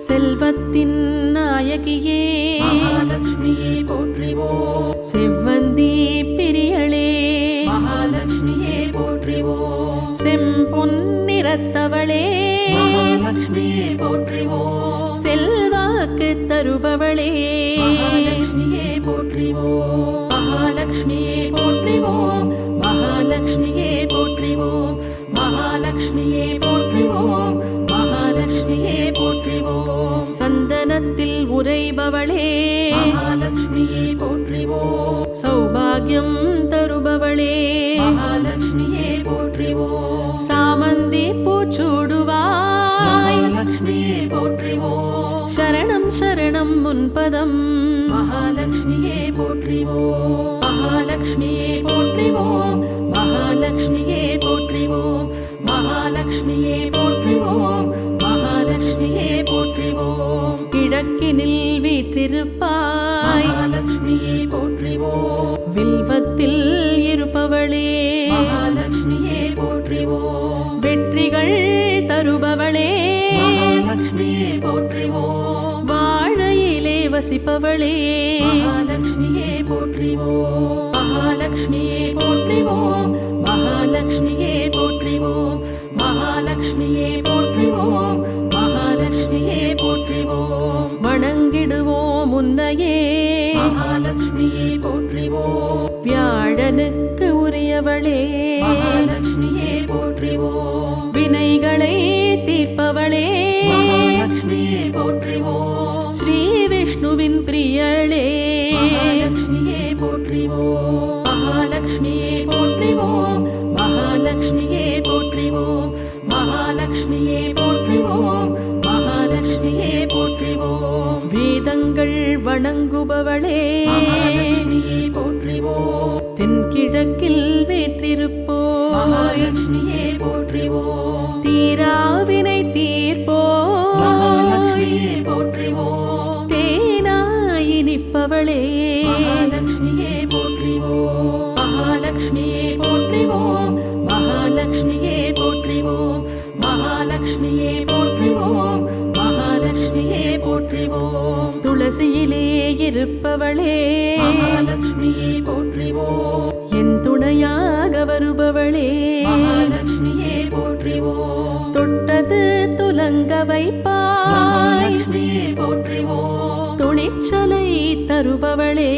செல்வத்தின் நாயகியே மகாலட்சுமியே போற்றிவோம். செவ்வந்தி பிரியளே மகாலட்சுமியே போற்றிவோம். செம்பொன்னிறத்தவளே மகாலட்சுமியே போற்றிவோம். செல்வாக்கு தருபவளே மகாலட்சுமியே போற்றிவோம். மகாலட்சுமியே போற்றிவோம். மகாலட்சுமியே போற்றிவோம். மகாலட்சுமியே போற்றிவோம். மகாலட்சுமியே போற்றிவோம். சந்தனத்தில் உறைபவளே மகாலட்சுமியே போற்றிவோம். சௌபாகியம் தருபவளே மகாலட்சுமியே போற்றிவோம். சாமந்தி பூச்சூடுவாய் மகாலட்சுமியே போற்றிவோம். சரணம் சரணம் முன்பதம் மகாலட்சுமியே போற்றிவோம். மகாலட்சுமியே போற்றிவோம். மகாலட்சுமியே போற்றிவோம். மகாலட்சுமியே போற்றிவோம். மகாலட்சுமியே போற்றிவோம். கிழக்கினில் வீற்றிருப்பாய் மகாலட்சுமியே போற்றிவோம். வில்வத்தில் இருப்பவளே மகாலட்சுமியே போற்றிவோம். வெற்றிகள் தருபவளே மகாலட்சுமியே போற்றிவோம். வாழையிலே வசிப்பவளே மகாலட்சுமியே போற்றிவோம். மகாலட்சுமியே போற்றிவோம். மகாலட்சுமியே போற்றிவோம். மகாலட்சுமியே போற்றிவோம். மகாலட்சுமியே போற்றிவோம். வணங்கிடுவோம் உன்னையே மகாலட்சுமியே போற்றிவோம். வியாழனுக்கு உரியவளே மகாலட்சுமியே போற்றிவோம். வினைகளை தீர்ப்பவளே மகாலட்சுமியே போற்றிவோம். ஸ்ரீ விஷ்ணுவின் பிரியளே மகாலட்சுமியே போற்றிவோம். மகாலட்சுமியே போற்றிவோம். மகாலட்சுமியே போற்றிவோம். மகாலட்சுமியே போற்றிவோம். மகாலட்சுமியே போற்றிவோம். வேதங்கள் வணங்குபவளே மகாலட்சுமியே போற்றிவோம். தென்கிழக்கில் வேற்றிருப்போய் மகாலட்சுமியே போற்றிவோம். தீராவினை தீர்ப்போய் மகாலட்சுமியே போற்றிவோம். தேனாய் இனிப்பவளே மகாலட்சுமியே போற்றிவோம். மகாலட்சுமியே போற்றிவோம். மகாலட்சுமியே போற்றிவோம். மகாலட்சுமியே போற்றிவோம். மகாலட்சுமியே போற்றிவோம். துளசியிலே இருப்பவளே மகாலட்சுமியே போற்றிவோம். என் துணையாக வருபவளே மகாலட்சுமியே போற்றிவோம். தொட்டது துலங்க வைப்பாய் மகாலட்சுமியே போற்றிவோம். துணிச்சலை தருபவளே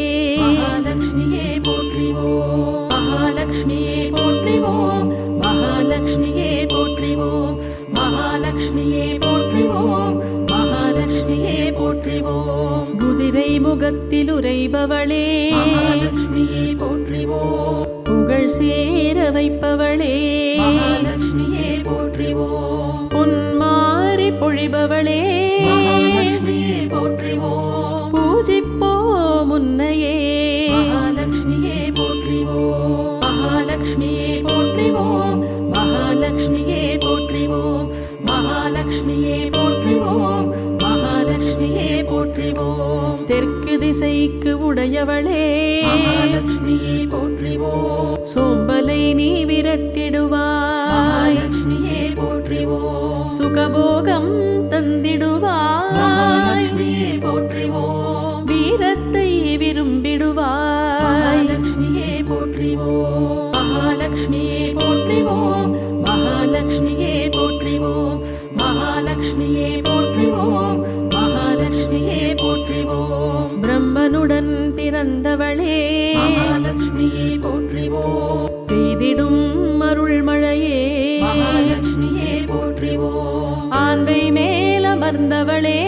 மகாலட்சுமியே போற்றிவோம். மகாலட்சுமியே போற்றிவோம். மகாலட்சுமியே போற்றிவோம். மகாலட்சுமியே போற்றிவோம். மகாலட்சுமியே போற்றிவோம். குதிரை முகத்தில் உறைபவளே மகாலட்சுமியே போற்றிவோம். புகழ் சேர வைப்பவளே மகாலட்சுமியே போற்றிவோம். பொன்மாரி பொழிபவளே மகாலட்சுமியே போற்றிவோம். பூஜிப்போம் உன்னையே மகாலட்சுமியே போற்றிவோம். மகாலட்சுமியே போற்றிவோம். மகாலட்சுமியே போற்றிவோம். மகாலட்சுமியே போற்றிவோம். மகாலட்சுமியே போற்றிவோம். தெற்கு திசைக்கு உடையவளே மகாலட்சுமியே போற்றிவோம். சோம்பலை நீ விரட்டிடுவாய் மகாலட்சுமியே போற்றிவோம். சுகபோகம் தந்திடுவாய் மகாலட்சுமியே போற்றிவோம். வீரத்தை விரும்பிடுவாய் மகாலட்சுமியே போற்றிவோம். மகாலட்சுமியே போற்றிவோம். மகாலட்சுமியே போற்றிவோம். மகாலட்சுமியே போற்றிவோம். மகாலட்சுமியே போற்றிவோம். பிரம்மனுடன் பிறந்தவளே மகாலட்சுமியே போற்றிவோம். பெய்திடும் அருள்மழையே மகாலட்சுமியே போற்றிவோம். ஆந்தை மேல் அமர்ந்தவளே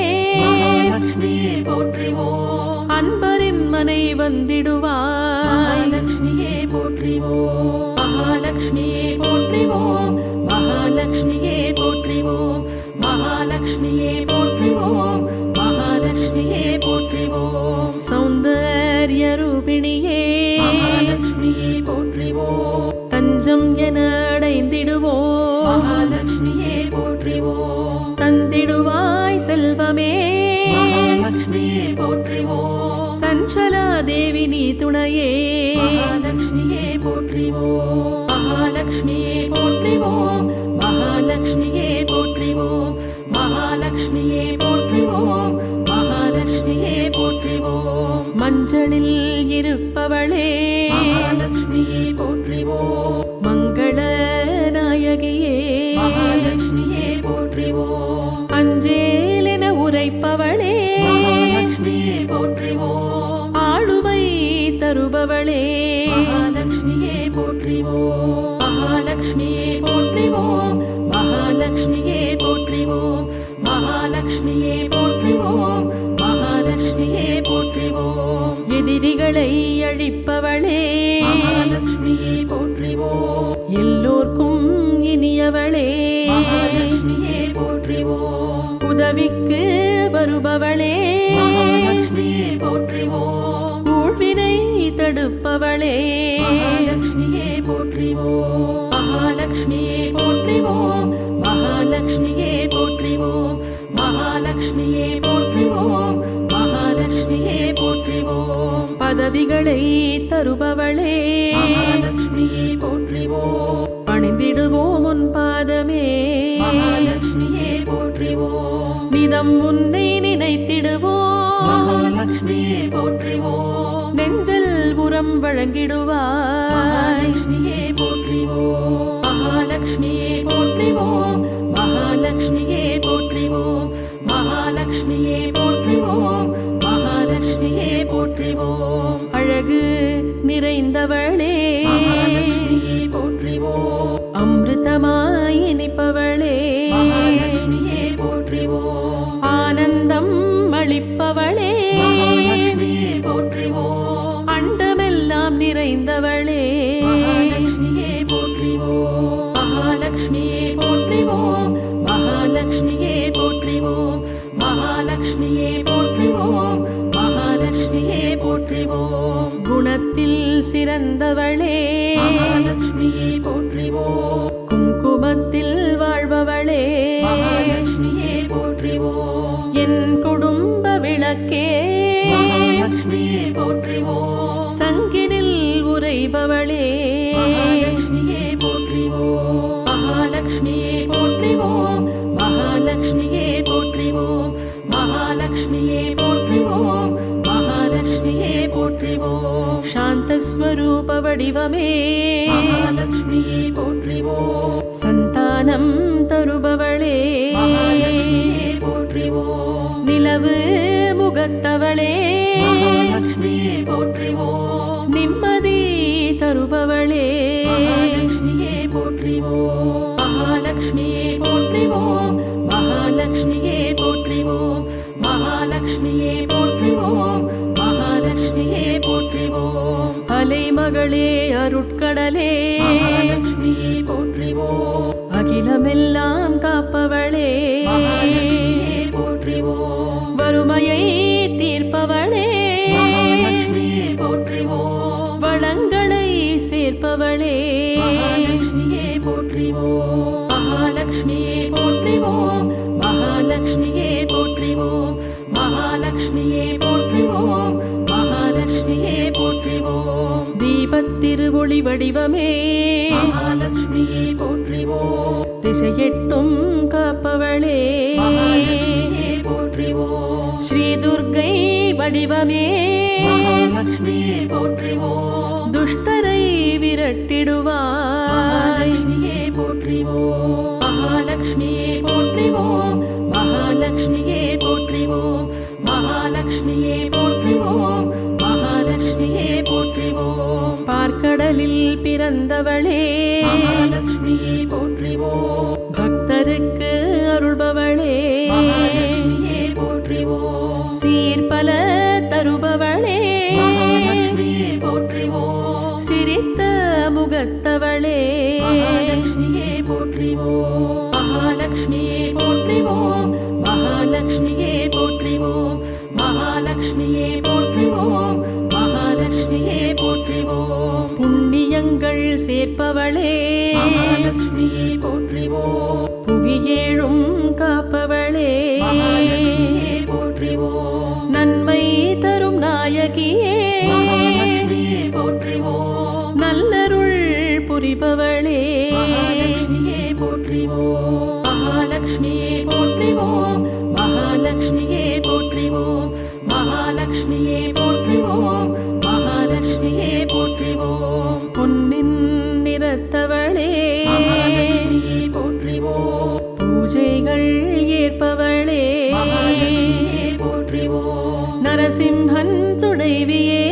மகாலட்சுமியே போற்றிவோம். அன்பரின் மனை வந்திடுவாய் மகாலட்சுமியே போற்றிவோம். மகாலட்சுமியே போற்றிவோம். மகாலட்சுமியே போற்றிவோம். மகாலட்சுமியே போற்றிவோம். மகாலட்சுமியே போற்றிவோம். சௌந்தர்ய ரூபிணியே மகாலட்சுமியே போற்றிவோம். தஞ்சம் என அடைந்திடுவோம் மகாலட்சுமியே போற்றிவோம். தந்திடுவாய் செல்வமே மகாலட்சுமியே போற்றிவோம். சஞ்சலா தேவி நீ துணையே மகாலட்சுமியே போற்றிவோம். மகாலட்சுமியே போற்றிவோம். மகாலட்சுமியே போற்றிவோம். மகாலட்சுமியே போற்றிவோம். போற்றிவோம் மகாலட்சுமியே போற்றிவோம் மஞ்சளில் இருப்பவளே மகாலட்சுமியே போற்றிவோம் மங்கள நாயகியே மகாலட்சுமியே போற்றிவோம் அஞ்சேலென உரைப்பவளே மகாலட்சுமியே போற்றிவோம் ஆளுமை தருபவளே மகாலட்சுமியே போற்றிவோம் மகாலட்சுமியே போற்றிவோம் மகாலட்சுமியே போற்றிவோம் மகாலட்சுமியே போற்றிவோம் மகாலட்சுமியே போற்றிவோம் எதிரிகளை அழிப்பவளே மகாலட்சுமியே போற்றிவோம் எல்லோர்க்கும் இனியவளே மகாலட்சுமியே போற்றிவோம் உதவிக்கு வருபவளே மகாலட்சுமியே போற்றிவோம் ஊழ்வினை தடுப்பவளே மகாலட்சுமியே போற்றிவோம் மகாலட்சுமியே போற்றிவோம் மகாலட்சுமியே போற்றிவோம் மகாலட்சுமியே போற்றிவோம் மகாலட்சுமியே போற்றிவோம் பதவிகளை தருபவளே மகாலட்சுமியே போற்றிவோம் பணிந்திடுவோம் உன் பாதமே மகாலட்சுமியே போற்றிவோம் நிதம் உன்னை நினைத்திடுவோம் மகாலட்சுமியே போற்றிவோம் நெஞ்சல் உரம் வழங்கிடுவாய் மகாலட்சுமியே போற்றிவோம் மகாலட்சுமியே போற்றிவோம் மகாலட்சுமியே போற்றிவோம் மகாலட்சுமியே போற்றிவோம் மகாலட்சுமியே போற்றிவோம் அழகு நிறைந்தவளே மகாலட்சுமியே போற்றிவோம் அமிர்தமாய் இனிப்பவளே மகாலட்சுமியே போற்றிவோம் ஆனந்தம் அளிப்பவளே மகாலட்சுமியே போற்றிவோம் அண்டமெல்லாம் நிறைந்தவளே மகாலட்சுமியே போற்றிவோம் மகாலட்சுமியே போற்றிவோம் மகாலட்சுமியே போற்றிவோம் மகாலட்சுமியே போற்றிவோம் மகாலட்சுமியே போற்றிவோம் குணத்தில் சிறந்தவளே மகாலட்சுமியே போற்றிவோம் குங்குமத்தில் வாழ்பவளே மகாலட்சுமியே போற்றிவோம் என் குடும்ப விளக்கே மகாலட்சுமியே போற்றிவோம் சங்கினில் உறைபவளே மகாலட்சுமியே போற்றிவோம் மகாலட்சுமியே போற்றிவோம் மகாலட்சுமியே போற்றிவோம் மகாலட்சுமியே போற்றிவோம் மகாலட்சுமியே போற்றிவோம் சாந்தஸ்வரூப வடிவமே மகாலட்சுமியே போற்றிவோம் சந்தானம் தருபவளே மகாலட்சுமியே போற்றிவோம் நிலவு முகத்தவளே மகாலட்சுமியே போற்றிவோம் நிம்மதி தருபவளே மகாலட்சுமியே போற்றிவோம் மகாலட்சுமியே போற்றிவோம் மகாலட்சுமியே போற்றிவோம் மகாலட்சுமியே போற்றிவோம் மகாலட்சுமியே போற்றிவோம் அலைமகளே அருட்கடலே மகாலட்சுமியே போற்றிவோம் அகிலமெல்லாம் காப்பவளே மகாலட்சுமியே போற்றிவோம் வறுமையை தீர்ப்பவளே மகாலட்சுமியே போற்றிவோம் வளங்களை சேர்ப்பவளே மகாலட்சுமியே போற்றிவோம் மகாலட்சுமியே போற்றிவோம் மகாலட்சுமியே போற்றிவோம் மகாலட்சுமியே போற்றிவோம் மகாலட்சுமியே போற்றிவோம் தீபத்திருவொளி வடிவமே மகாலட்சுமியே போற்றிவோம் திசையெட்டும் காப்பவளே மகாலட்சுமியே போற்றிவோம் ஸ்ரீ துர்க்கை வடிவமே மகாலட்சுமியே போற்றிவோம் துஷ்டரை விரட்டிடுவாய் மகாலட்சுமியே போற்றிவோம் மகாலட்சுமியே போற்றிவோம் மகாலட்சுமியே போற்றிவோம் மகாலட்சுமியே போற்றிவோம் மகாலட்சுமியே போற்றிவோம் பார்க்கடலில் பிறந்தவளே மகாலட்சுமியே போற்றிவோம் பக்தருக்கு அருள்பவளே மகாலட்சுமியே போற்றிவோம் சீர்பல தருபவளே மகாலட்சுமியே போற்றிவோம் சிரித்த முகத்தவளே மகாலட்சுமியே போற்றிவோம் மகாலட்சுமியே போற்றிவோம் மகாலட்சுமியே போற்றிவோம் மகாலட்சுமியே போற்றிவோம் மகாலட்சுமியே போற்றிவோம் புண்ணியங்கள் சேர்ப்பவளே மகாலட்சுமியே போற்றிவோம் புவியேழும் காப்பவளே மகாலட்சுமியே போற்றிவோம் நன்மை தரும் நாயகியே மகாலட்சுமியே போற்றிவோம் நல்லருள் புரிபவளே மகாலட்சுமியே போற்றிவோம் மகாலட்சுமியே போற்றிவோம் மகாலட்சுமியே மகாலட்சுமியே போற்றிவோம், மகாலட்சுமியே போற்றிவோம். பொன்னின் நிறத்தவளே மகாலட்சுமியே போற்றிவோம், பூஜைகள் ஏற்பவளே மகாலட்சுமியே போற்றிவோம். நரசிம்ஹன் துணைவியே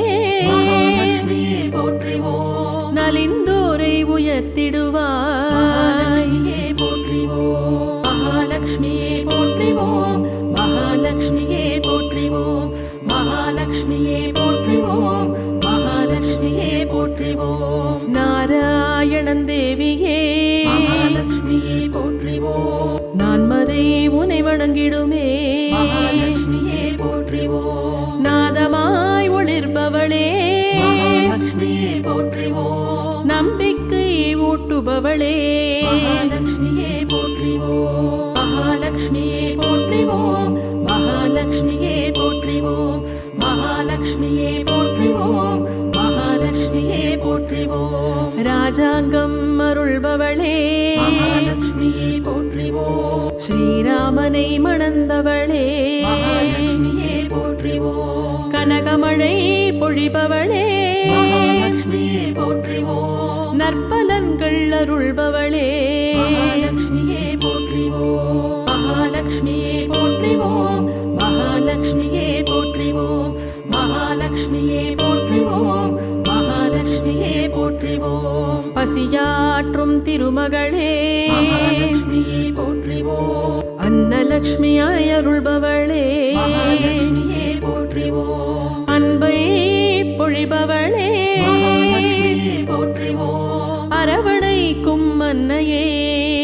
மகாலட்சுமியே போற்றிவோம், நலிந்தோரை உயர்த்திடுவாய். மகாலட்சுமியே போற்றிவோம், மகாலட்சுமியே போற்றிவோம், மகாலட்சுமியே போற்றிவோம், மகாலட்சுமியே போற்றிவோம், மகாலட்சுமியே போற்றிவோம். நாராயணன் தேவியே மகாலட்சுமியே போற்றிவோம், நான்மறை உனை வணங்கிடுமே. மகாலட்சுமியே போற்றிவோம், நாதமாய் ஒளிர்பவளே மகாலட்சுமியே போற்றிவோம், நம்பிக்கை ஊட்டுபவளே மகாலட்சுமியே போற்றிவோம், மகாலட்சுமியே போற்றிவோம், மகாலட்சுமியே போற்றிவோம், மகாலட்சுமியே போற்றிவோம், மகாலட்சுமியே போற்றிவோம். ராஜாங்கம் அருள்பவளே மகாலட்சுமியே போற்றிவோம், ஸ்ரீராமனை மணந்தவளே மகாலட்சுமியே போற்றிவோம், கனகமழை பொழிபவளே மகாலட்சுமியே போற்றிவோம், நற்பலன்கள் அருள்பவளே மகாலட்சுமியே போற்றிவோம், மகாலட்சுமியே போற்றிவோம், மகாலட்சுமியே போற்றிவோம், மகாலட்சுமியே போற்றிவோம், மகாலட்சுமியே போற்றிவோம். பசியாற்றும் திருமகளே மகாலட்சுமியே போற்றிவோம், அன்னலக்ஷ்மியாய் அருள்பவளே மகாலட்சுமியே போற்றிவோம், அன்பை பொழிபவளே மகாலட்சுமியே போற்றிவோம், அரவணைக்கும் அன்னையே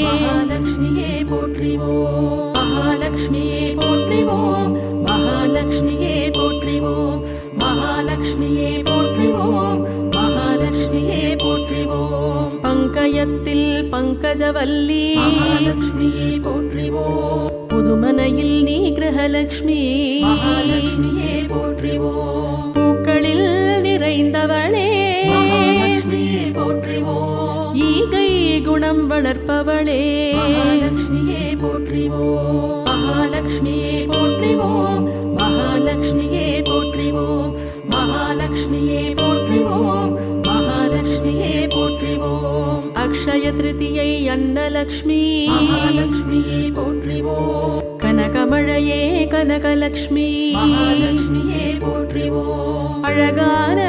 மகாலட்சுமியே போற்றிவோம், மகாலட்சுமியே போற்றிவோம், மகாலட்சுமியே போற்றிவோம், மகாலட்சுமியே போற்றிவோம், மகாலட்சுமியே போற்றிவோம். பங்கயத்தில் பங்கஜவல்லி மகாலட்சுமியே போற்றிவோம், புதுமனையில் நீ கிரகலக்ஷ்மி மகாலட்சுமியே போற்றிவோம், பூக்களில் நிறைந்தவளே மகாலட்சுமியே போற்றிவோம், ஈகை குணம் வளர்ப்பவளே மகாலட்சுமியே போற்றிவோம், மகாலட்சுமியே போற்றிவோம், மகாலட்சுமியே போற்றிவோம், மகாலட்சுமியே போற்றிவோம், மகாலட்சுமியே போற்றிவோம். அக்ஷய திருதியை அன்னலக்ஷ்மி மகாலட்சுமியே போற்றிவோம், கனகமழையே கனகலக்ஷ்மி மகாலட்சுமியே போற்றிவோம், அழகான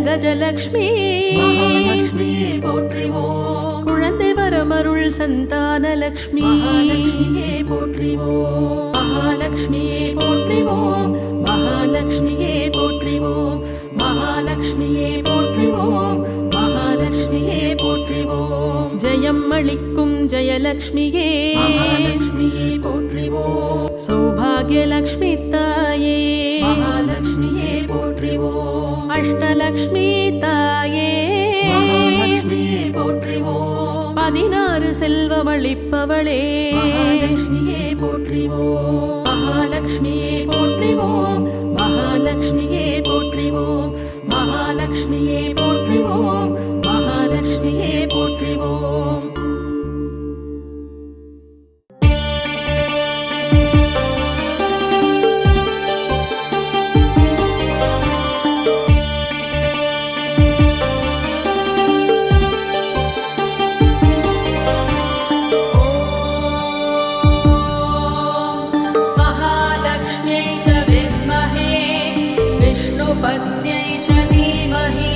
கஜலக்ஷ்மி மகாலட்சுமியே போற்றிவோம், குழந்தை வரமருள் சந்தானலக்ஷ்மி மகாலட்சுமியே போற்றிவோம், மகாலட்சுமியே போற்றிவோம், மகாலட்சுமியே போற்றிவோம், மகாலட்சுமியே போற்றிவோம், மகாலட்சுமியே போற்றிவோம். ஜெயம் அளிக்கும் ஜெயலக்ஷ்மியே மகாலட்சுமியே போற்றிவோம், சௌபாகியலக்ஷ்மி தாயே மகாலட்சுமியே போற்றிவோம், அஷ்டலக்ஷ்மி தாயே மகாலட்சுமியே போற்றிவோம், 16 செல்வமளிப்பவளே மகாலட்சுமியே போற்றிவோம், மகாலட்சுமியே போற்றிவோம், மகாலட்சுமியே போற்றிவோம், மகாலட்சுமியே போற்றிவோம், மகாலட்சுமியே போற்றிவோம். महालक्ष्म्यै च विद्महे विष्णुपत्न्यै च धीमहि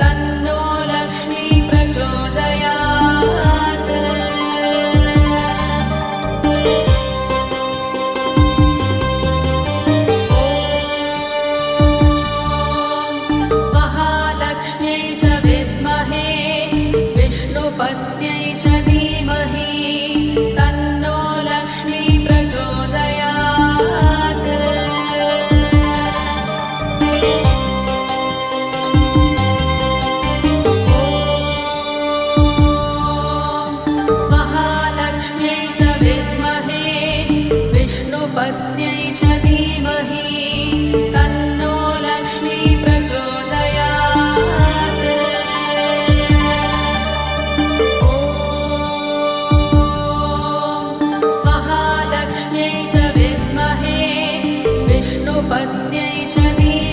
तन्नो लक्ष्मी प्रचोदयात्। महालक्ष्म्यै च विद्महे विष्णुपत्न्यै च धीमहि तन्नो लक्ष्मी प्रचोदयात्। महालक्ष्म्यै च विद्महे विष्णुपत्न्यै च धीमहि तन्नो लक्ष्मी प्रचोदयात्। महालक्ष्म्यै च विद्महे विष्णुपत्न्यै च धीमहि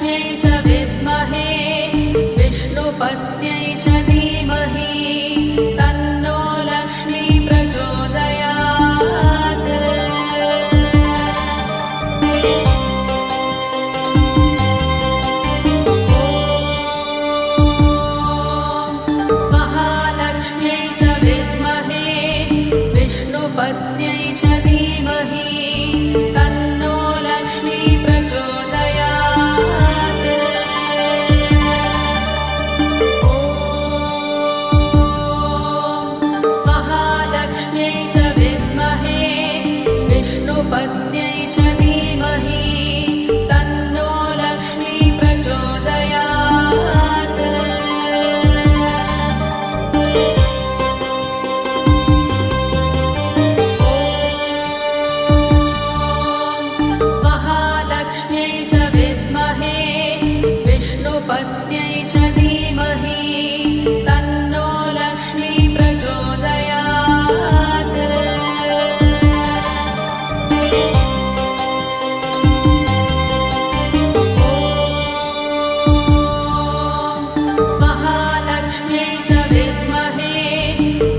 महालक्ष्म्यै च विद्महे विष्णुपत्न्यै च धीमहि तन्नो लक्ष्मी प्रचोदयात्। महालक्ष्म्यै च विद्महे विष्णुपत्न्यै च धीमहि तन्नो लक्ष्मी प्रचोदयात्। महालक्ष्म्यै च विद्महे विष्णुपत्न्यै च धीमहि तन्नो लक्ष्मी प्रचोदयात्। महालक्ष्म्यै च विद्महे विष्णुपत्न्यै च धीमहि तन्नो लक्ष्मी प्रचोदयात्। महालक्ष्म्यै च विद्महे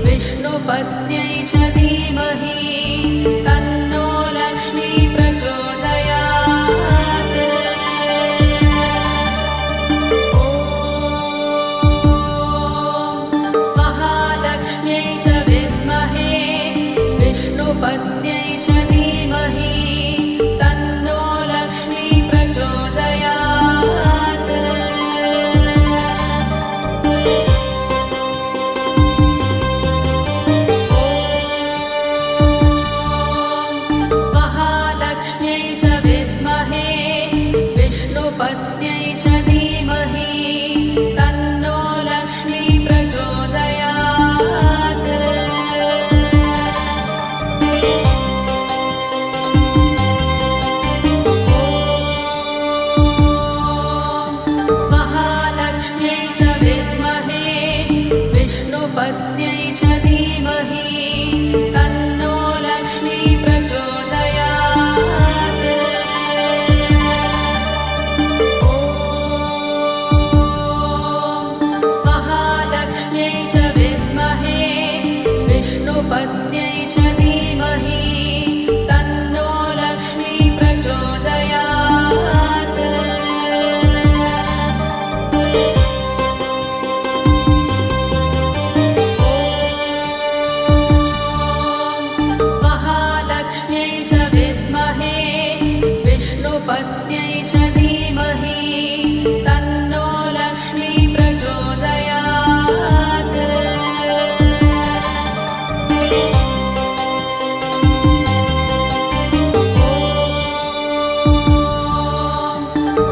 विष्णुपत्न्यै च धीमहि तन्नो लक्ष्मी प्रचोदयात्। महालक्ष्म्यै च विद्महे विष्णुपत्न्यै च धीमहि तन्नो लक्ष्मी प्रचोदयात्। महालक्ष्म्यै च विद्महे विष्णुपत्न्यै च धीमहि तन्नो लक्ष्मी प्रचोदयात्। महालक्ष्म्यै च विद्महे विष्णुपत्न्यै च धीमहि तन्नो लक्ष्मी प्रचोदयात्। महालक्ष्म्यै च विद्महे विष्णुपत्न्यै च धीमहि तन्नो लक्ष्मी प्रचोदयात्। महालक्ष्म्यै च विद्महे विष्णुपत्न्यै च धीमहि तन्नो लक्ष्मी प्रचोदयात्।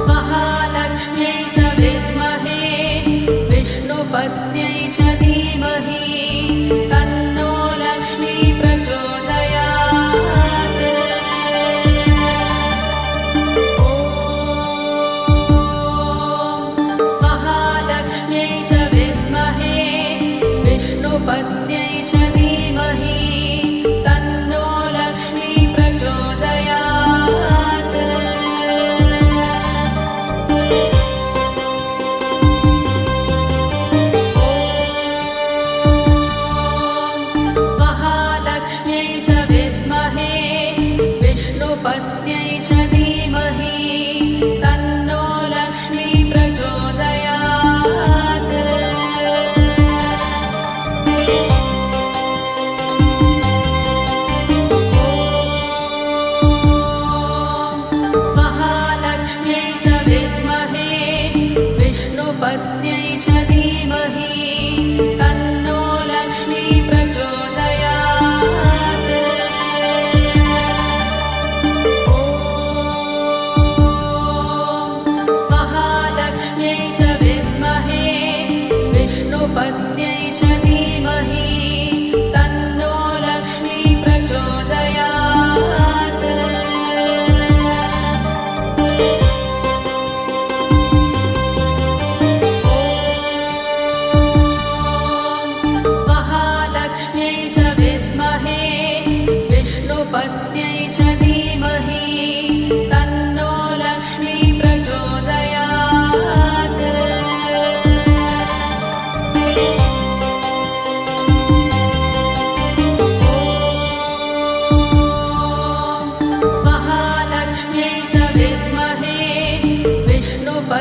महालक्ष्म्यै च विद्महे विष्णुपत्न्यै च धीमहि तन्नो लक्ष्मी प्रचोदयात्।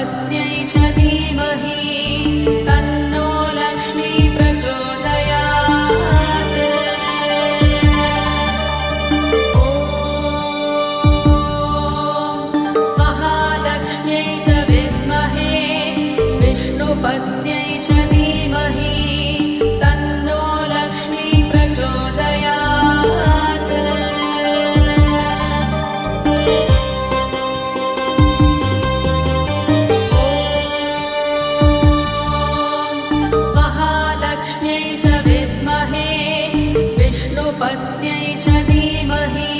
विष्णुपत्न्यै च धीमहि तन्नो लक्ष्मी प्रचोदयात्। ॐ महालक्ष्म्यै च विद्महे विष्णुपत्न्यै च धीमहि तन्नो लक्ष्मी प्रचोदयात्। महालक्ष्म्यै च विद्महे विष्णुपत्न्यै च धीमहि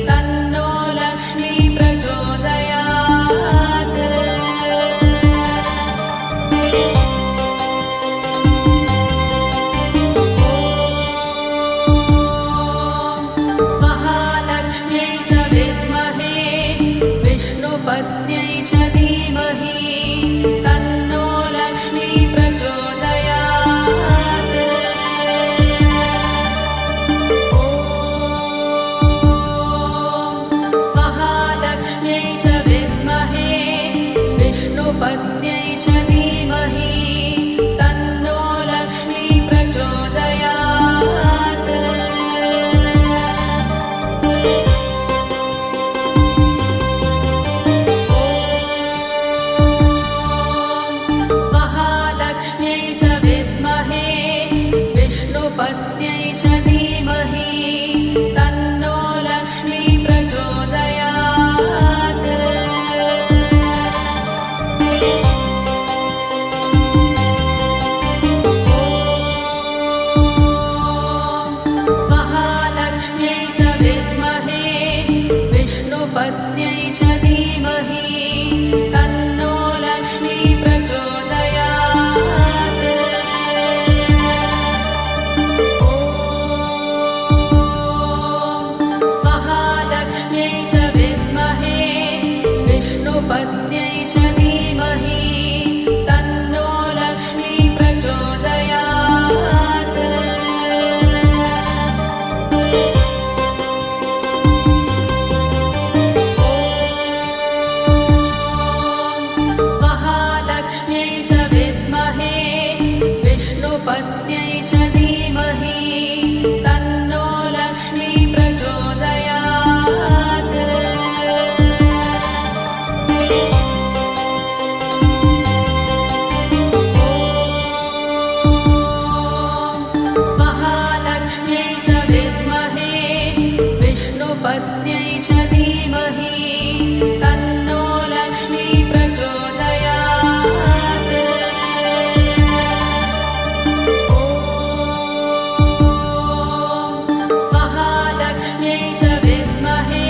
तन्नो लक्ष्मी प्रचोदयात्। महालक्ष्म्यै च विद्महे विष्णुपत्न्यै च धीमहि तन्नो लक्ष्मी प्रचोदयात्। ॐ महालक्ष्म्यै च विद्महे विष्णुपत्न्यै च धीमहि तन्नो लक्ष्मी प्रचोदयात्। महालक्ष्म्यै च विद्महे विष्णुपत्न्यै च धीमहि तन्नो लक्ष्मी प्रचोदयात्। महालक्ष्म्यै च विद्महे विष्णुपत्न्यै च धीमहि तन्नो लक्ष्मी प्रचोदयात्। ॐ महालक्ष्म्यै च विद्महे विष्णुपत्न्यै च धीमहि तन्नो लक्ष्मी प्रचोदयात्। महालक्ष्म्यै च विद्महे विष्णुपत्न्यै च धीमहि तन्नो लक्ष्मी प्रचोदयात्। महालक्ष्म्यै च विद्महे विष्णुपत्न्यै च धीमहि तन्नो लक्ष्मी प्रचोदयात्। ॐ महालक्ष्म्यै च विद्महे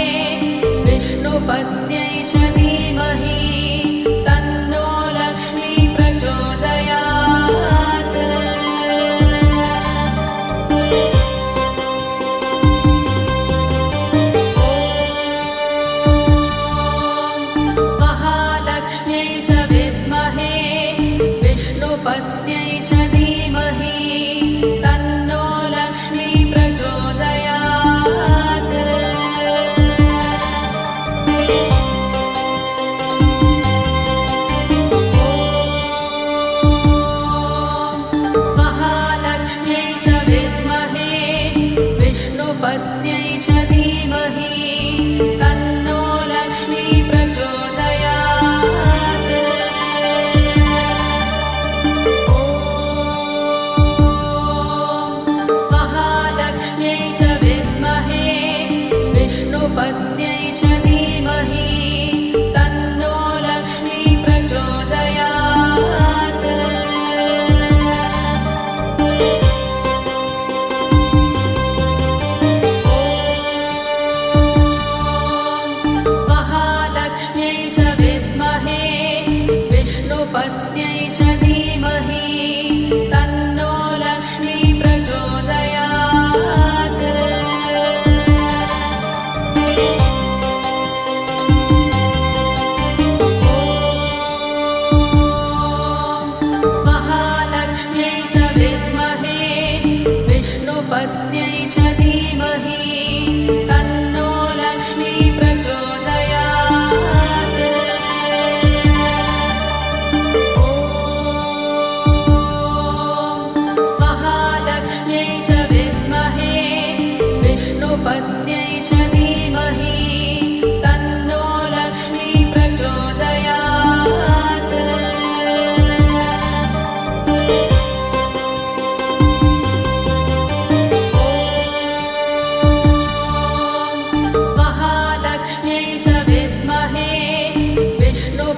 विष्णुपत्न्यै च धीमहि तन्नो लक्ष्मी प्रचोदयात्। महालक्ष्म्यै च विद्महे विष्णुपत्न्यै च धीमहि तन्नो लक्ष्मी प्रचोदयात्। महालक्ष्म्यै च विद्महे विष्णुपत्न्यै च धीमहि तन्नो लक्ष्मी प्रचोदयात्। ॐ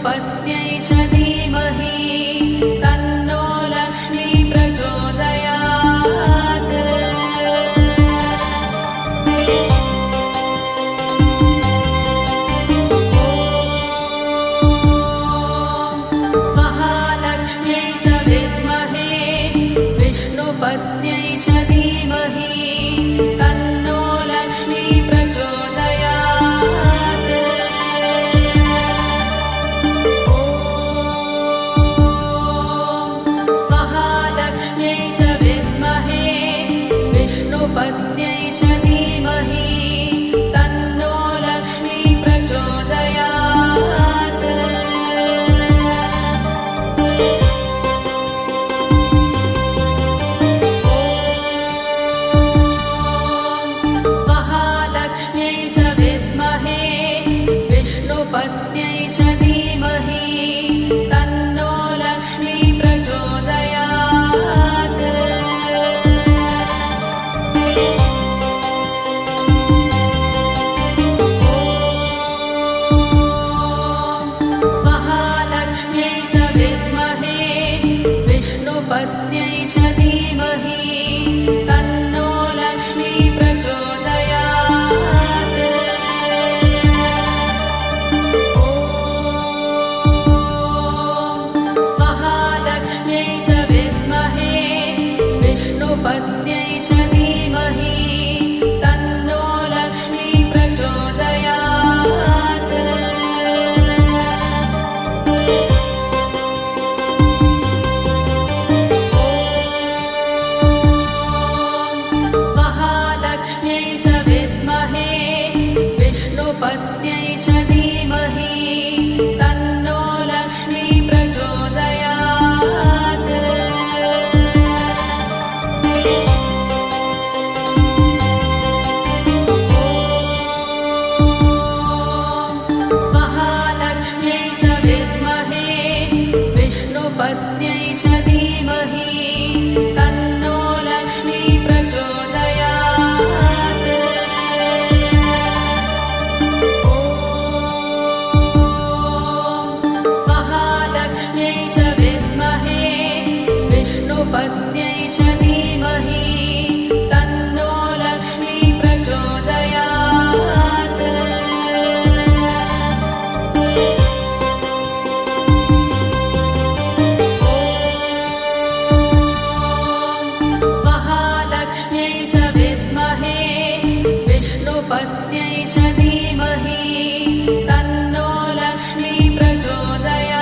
विष्णुपत्न्यै च धीमहि तन्नो लक्ष्मी प्रचोदयात्। महालक्ष्म्यै च विद्महे विष्णुपत्न्यै च धीमहि तन्नो लक्ष्मी प्रचोदयात्। महालक्ष्म्यै च विद्महे विष्णुपत्न्यै च धीमहि तन्नो लक्ष्मी प्रचोदयात्। महालक्ष्म्यै च विद्महे विष्णुपत्न्यै च धीमहि तन्नो लक्ष्मी प्रचोदयात्। महालक्ष्म्यै च विद्महे विष्णुपत्न्यै च धीमहि तन्नो लक्ष्मी प्रचोदयात्। महालक्ष्म्यै च विद्महे विष्णुपत्न्यै च धीमहि तन्नो लक्ष्मी प्रचोदयात्। महालक्ष्म्यै च विद्महे विष्णुपत्न्यै च धीमहि तन्नो लक्ष्मी प्रचोदयात्। महालक्ष्म्यै च विद्महे विष्णुपत्न्यै च धीमहि तन्नो लक्ष्मी प्रचोदयात्। महालक्ष्म्यै च विद्महे विष्णुपत्न्यै च धीमहि तन्नो लक्ष्मी प्रचोदयात्। महालक्ष्म्यै च विद्महे विष्णुपत्न्यै च धीमहि तन्नो लक्ष्मी प्रचोदयात्।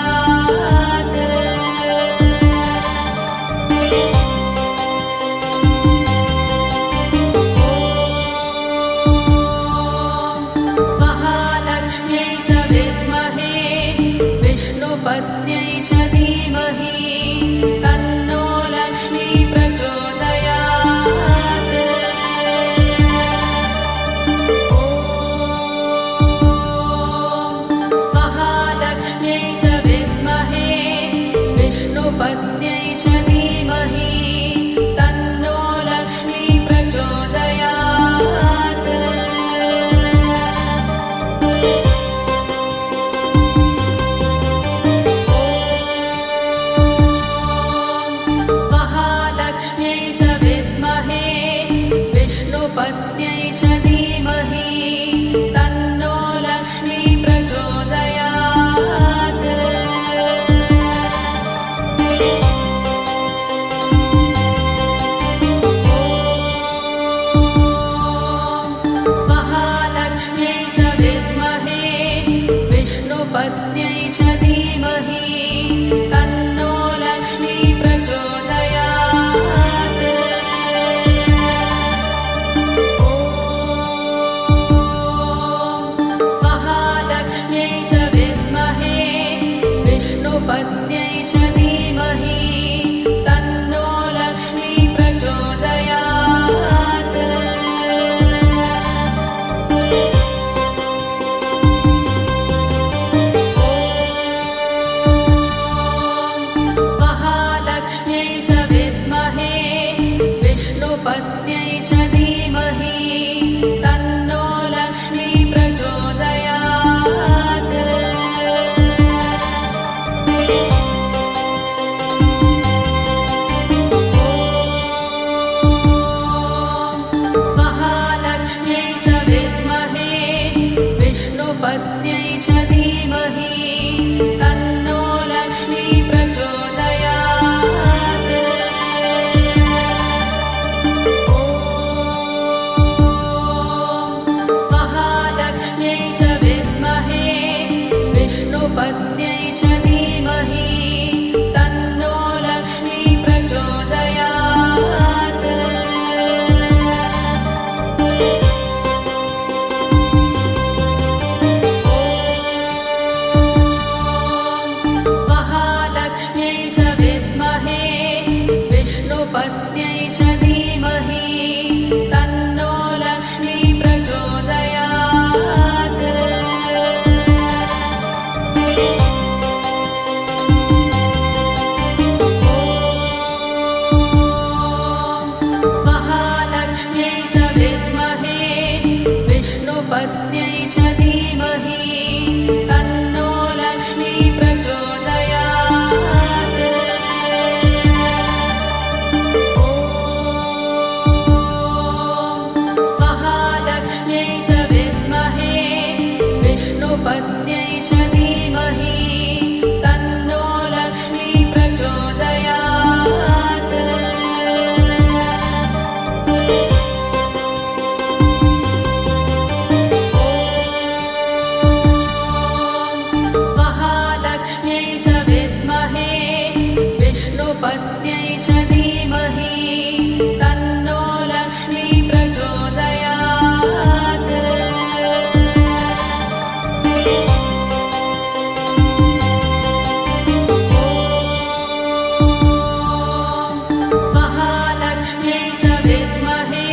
महालक्ष्म्यै च विद्महे विष्णुपत्न्यै च धीमहि तन्नो लक्ष्मी प्रचोदयात्। महालक्ष्म्यै च विद्महे विष्णुपत्न्यै च धीमहि तन्नो लक्ष्मी प्रचोदयात्। महालक्ष्म्यै च विद्महे विष्णुपत्न्यै च धीमहि तन्नो लक्ष्मी प्रचोदयात्। महालक्ष्म्यै च विद्महे विष्णुपत्न्यै च धीमहि तन्नो लक्ष्मी प्रचोदयात्। महालक्ष्म्यै च विद्महे विष्णुपत्न्यै च धीमहि तन्नो लक्ष्मी प्रचोदयात्। महालक्ष्म्यै च विद्महे विष्णुपत्न्यै च धीमहि तन्नो लक्ष्मी प्रचोदयात्। विष्णुपत्न्यै च धीमहि तन्नो लक्ष्मी प्रचोदयात्। महालक्ष्म्यै च विद्महे विष्णुपत्न्यै च धीमहि तन्नो लक्ष्मी प्रचोदयात्। महालक्ष्म्यै च विद्महे विष्णुपत्न्यै च धीमहि तन्नो लक्ष्मी प्रचोदयात्। महालक्ष्म्यै च विद्महे विष्णुपत्न्यै च धीमहि तन्नो लक्ष्मी प्रचोदयात्। महालक्ष्म्यै च विद्महे विष्णुपत्न्यै च धीमहि तन्नो लक्ष्मी प्रचोदयात्। महालक्ष्म्यै च विद्महे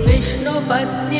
विष्णुपत्न्यै